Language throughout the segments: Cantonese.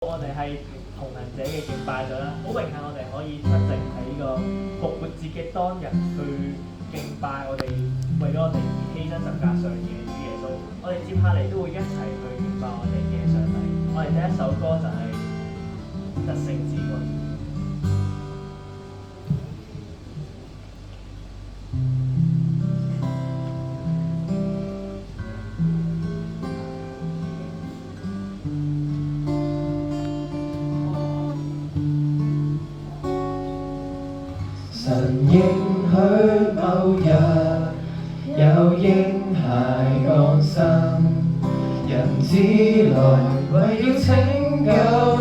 我哋係同行者嘅敬拜咗啦，好榮幸我哋可以出席喺呢個復活節嘅當日去敬拜我哋為咗我哋而犧牲十架上嘅主耶穌。我哋接下嚟都會一齊去敬拜我哋嘅上帝。我哋第一首歌就係得勝之君。神應許某日有嬰孩降生，人子來為要拯救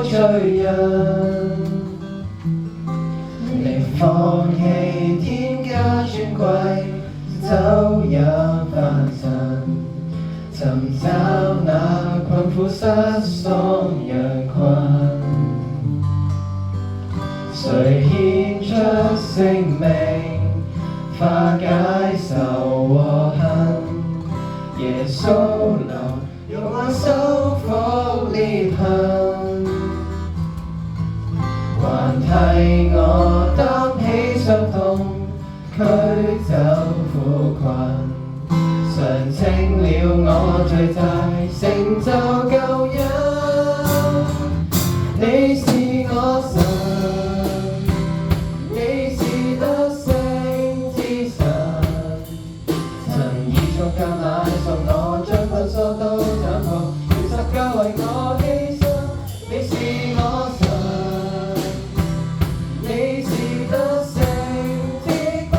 罪人。你放棄天家尊貴，走入凡塵，尋找那困苦失喪羊群。誰獻出性命，化解仇和恨？耶穌流用愛修復裂痕，還替我擔起傷痛，驅走苦困，償清了我罪債，成就救恩。你是我神，今晚送我將捆鎖都斬破，用十架為我犧牲。你是我神，你是得勝之君。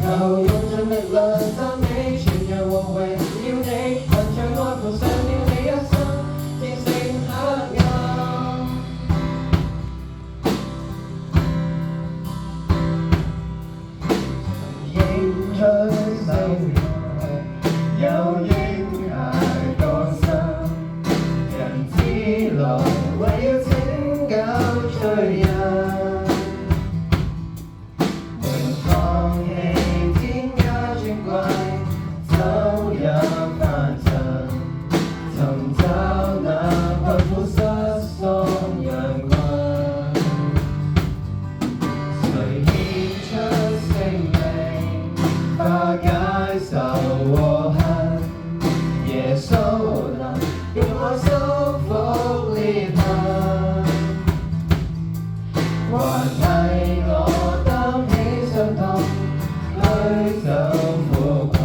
求用盡力量讚美全揚和榮耀你，憑着愛付上了你一生，戰勝黑暗。迎出有嬰孩降生，人子來為要拯救罪人。沒放棄天家尊貴，走入凡塵，尋找那困苦失喪羊群。誰獻出性命，化解仇和恨？耶穌能用愛修復裂痕，還替我擔起傷痛，驅走苦困，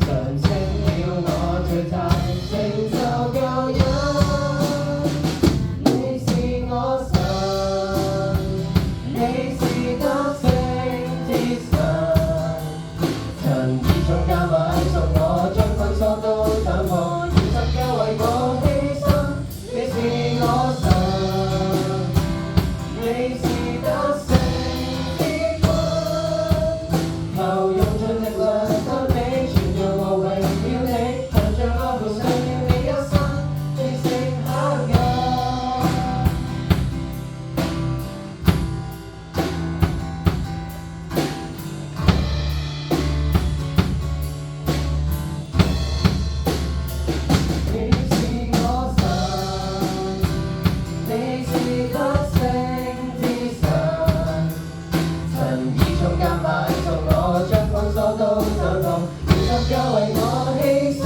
償清了我罪債，成就救恩。你是我神，你是得勝之神，曾以重價買贖我，將捆鎖都斬破，用十架為我犧牲。你是我神，你是得勝之君。求用盡力量讚美全揚和榮耀你，憑着愛付上了你一生，戰勝黑暗。你是我神，你是得勝之神，曾以重價買贖我，將捆鎖都斬破，用十架為我犧牲。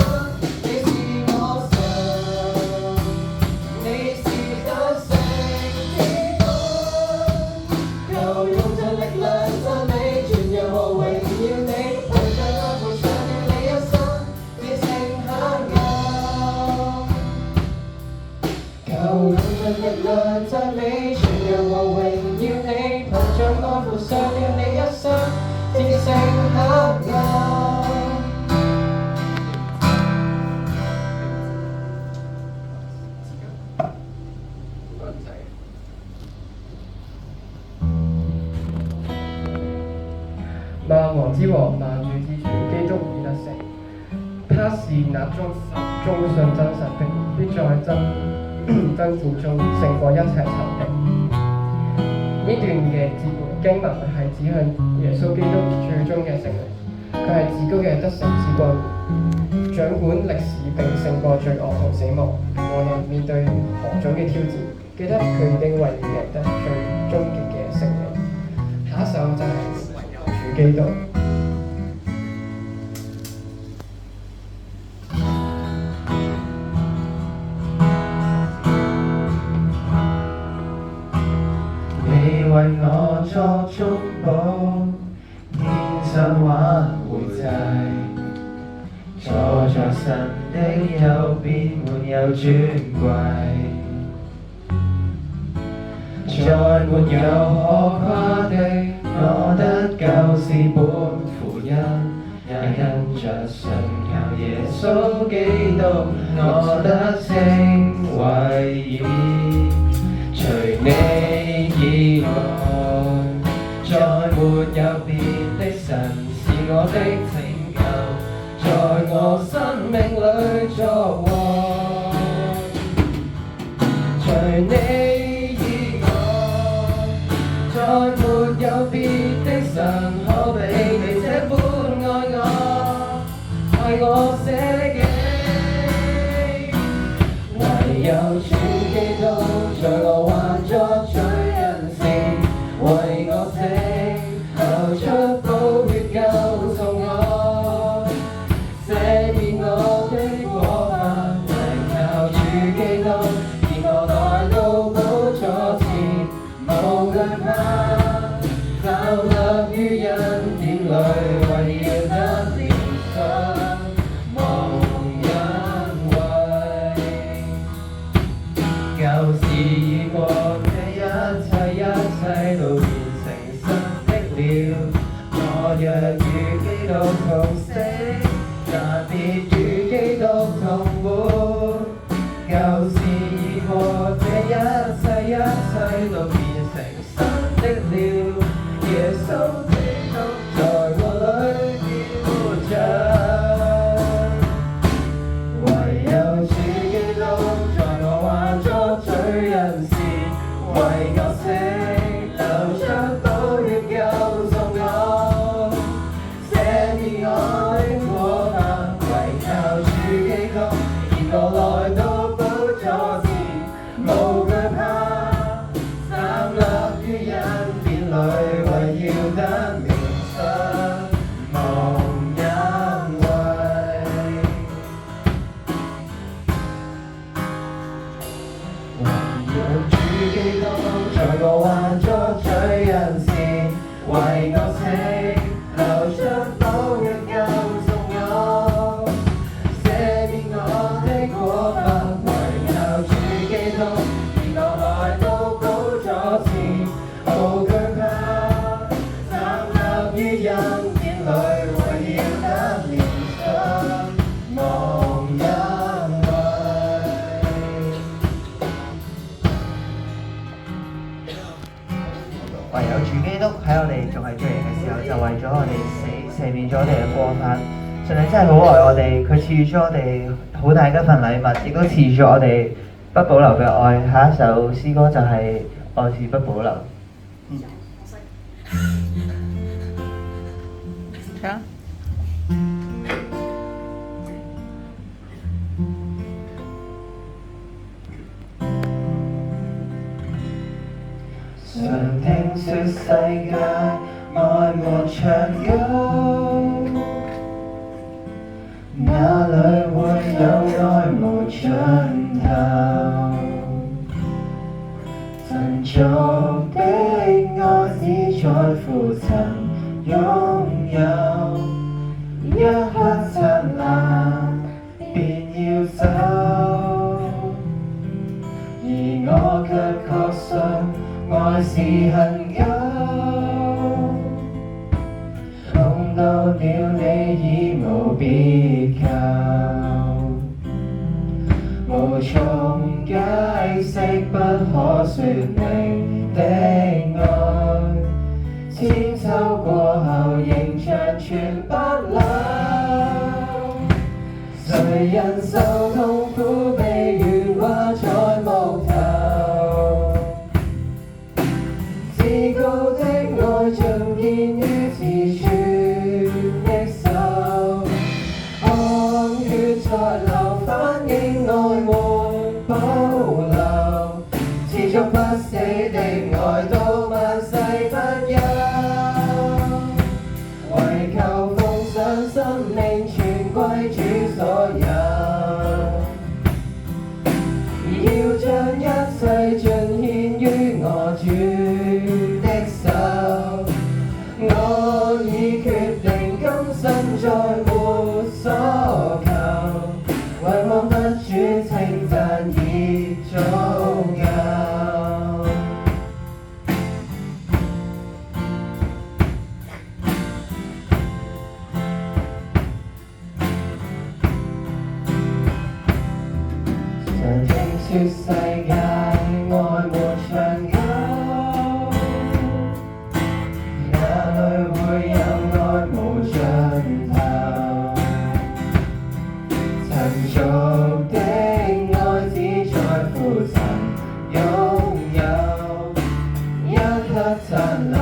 你是我神，你是得勝之君。求用盡力量讚美全揚和榮耀你，憑着愛付上了你一生，戰勝黑暗。求用盡力量讚美全揚和榮耀你，憑着愛付上了你一生，戰勝黑暗。萬王之王，萬主之主，基督已得勝。他是那忠信真實的，必在爭戰中勝過一切仇敵。呢段嘅經文係指向耶穌基督最終嘅勝利，佢係至高嘅得勝之君。掌管歷史並勝過罪惡同死亡，無論面對何種嘅挑戰，記得佢已經為你贏得最終極嘅勝利。下一首就係唯有主基督。你為我作中保，天上挽回祭，坐在神的右邊，滿有尊貴。再沒有可誇的，我得救是本福音，也因着信靠耶穌基督，我得稱為義。除你以外，再沒有別的神是我的拯救，在我生命裏作王。除你以外，再沒有別的神可比你這般愛我，為我捨己。唯有主基督，在我還作罪人時，為我死，流出寶血救贖我，赦免我的過犯。唯靠主基督，而我來到寶座前，無懼怕，站立於恩典裏，為要得憐恤，蒙恩惠。舊事已過，這一切都變成新的了。我若與基督同死，但別與基督同活。舊事已過，這一切都變成新的了。耶穌基督在我裏飄着，唯有主基督，在我還作罪人時，為我死，流出寶血救贖我，赦免我的過犯。唯靠主基督，而我來到寶座前，無懼怕，站立於恩典裏，為要得憐恤，蒙恩惠。唯有主基督，在我還作罪人時，為我死，流出寶血救贖我，赦免我的過犯。唯靠主基督，而我來到寶座前，無懼怕，站立於恩典裏，為要得憐恤，蒙恩惠。唯有主基督喺我哋仲係罪人嘅時候，就為咗我哋死，赦免咗我哋嘅過犯。上帝真係好愛我哋，佢賜予咗我哋好大嘅一份禮物，亦都賜予咗我哋不保留嘅愛。下一首詩歌就係愛是不保留。常聽說世界愛沒長久，哪裏會有愛無盡頭？曾造的愛只在乎曾擁有，一刻燦爛便要走，而我卻確信愛是恒久，碰到了你已無別求，無從解釋不可說明的愛，千秋過後仍長存不朽。誰人受痛苦被懸掛在木頭，至高的愛盡見於自處的手，看切盡獻於我主的手，我已決定今生再沒所求，唯望得主稱讚已足夠。常聽說世界愛沒長久，哪裏會有愛無盡頭？塵俗的愛只在乎曾擁有，一刻燦爛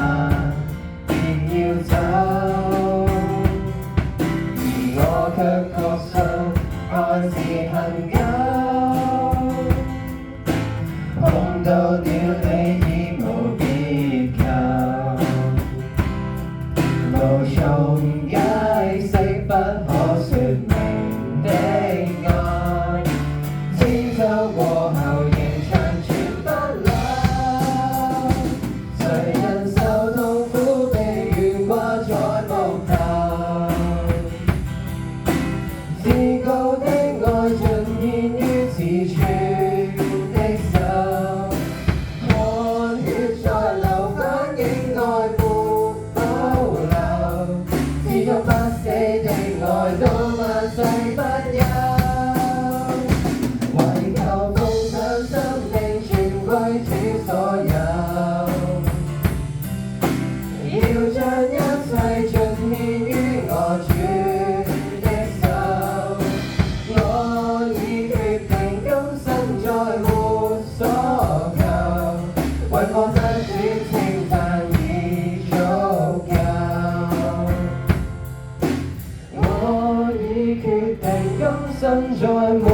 便要走，而我卻確信愛是恒久。碰到了你已無別求，無從解釋不可説明的愛，千秋過後仍長存不朽。誰人受痛苦被懸掛在木頭，至高的愛盡獻於此處。到萬世不休，為求奉上生命全歸主所有，要將一切盡獻於我主的手，我已決定今生再沒所求，為我得主稱讚已足夠。已決定今生再沒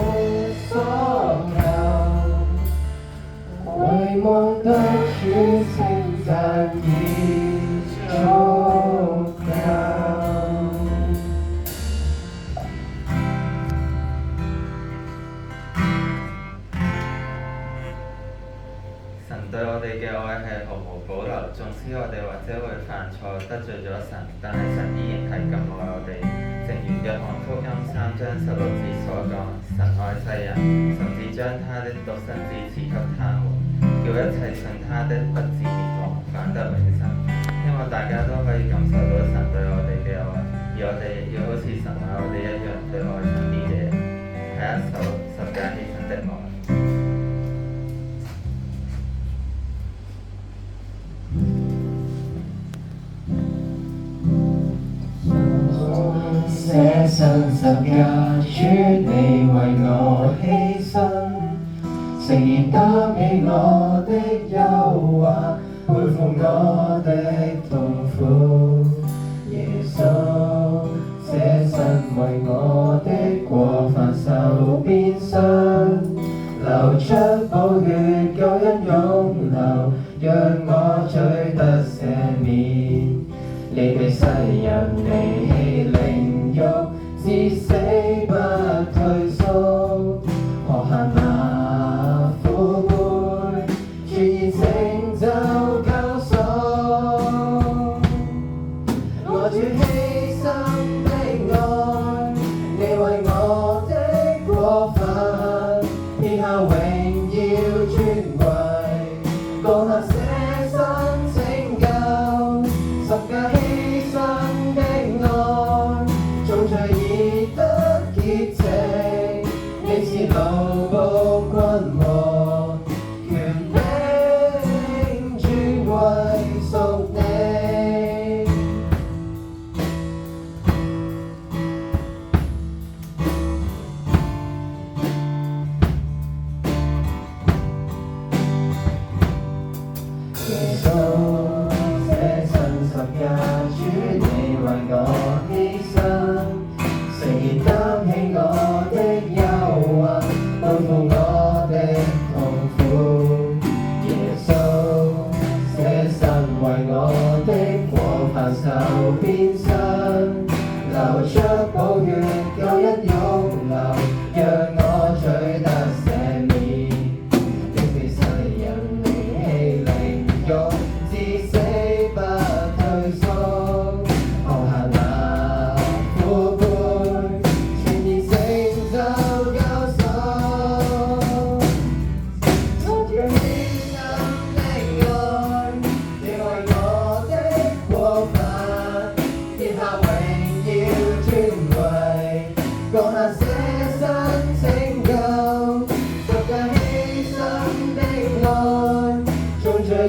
所求，唯望得主稱讚已足夠。神對我哋嘅愛係毫無保留，縱使我哋或者會犯錯得罪咗神，但係神依然係咁愛我哋。正如約翰福音3章16節所講，神愛世人，甚至將他的獨生子賜給他們，叫一切信他的不至滅亡，反得永生。希望大家都可以感受到神對我哋嘅愛，而我哋亦要好似神愛我哋一樣對愛神啲嘢，係一首十架犧牲的愛。捨身十架，主你為我犧牲，誠然擔起我的憂患，背負我的痛苦。耶穌捨身為我的過犯受鞭傷，流出寶血救恩湧流，讓我罪得赦免。你被世人離棄凌辱，至死不退縮，喝下那苦杯，全然成就救贖。我主犧牲的愛，你為我的過犯，撇下榮耀尊貴，降下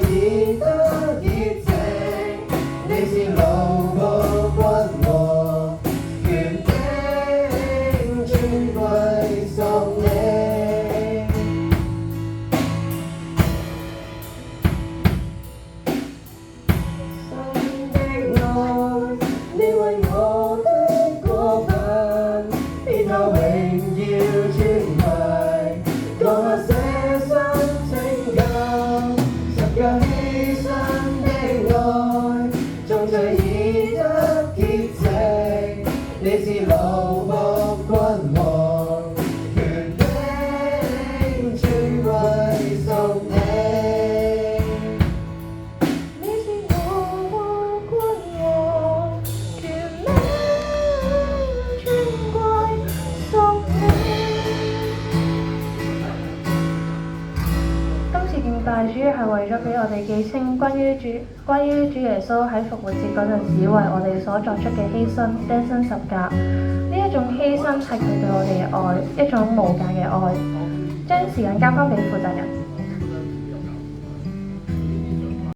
義得潔淨，你是勞僕君王，權柄尊貴屬你。神的愛，你為我的過犯，然後榮耀尊貴，降下捨身拯救，十架犧牲的愛，眾罪已得潔淨，你是勞僕君王，權柄尊貴屬你。你是勞僕君王，權柄尊貴屬你。今次敬拜主要係為咗俾我哋記清關於主耶穌喺復活節嗰陣時為我哋所作出嘅犧牲，釘身十架。呢一種犧牲係佢對我哋嘅愛，一種無價嘅愛。將時間交翻俾負責人。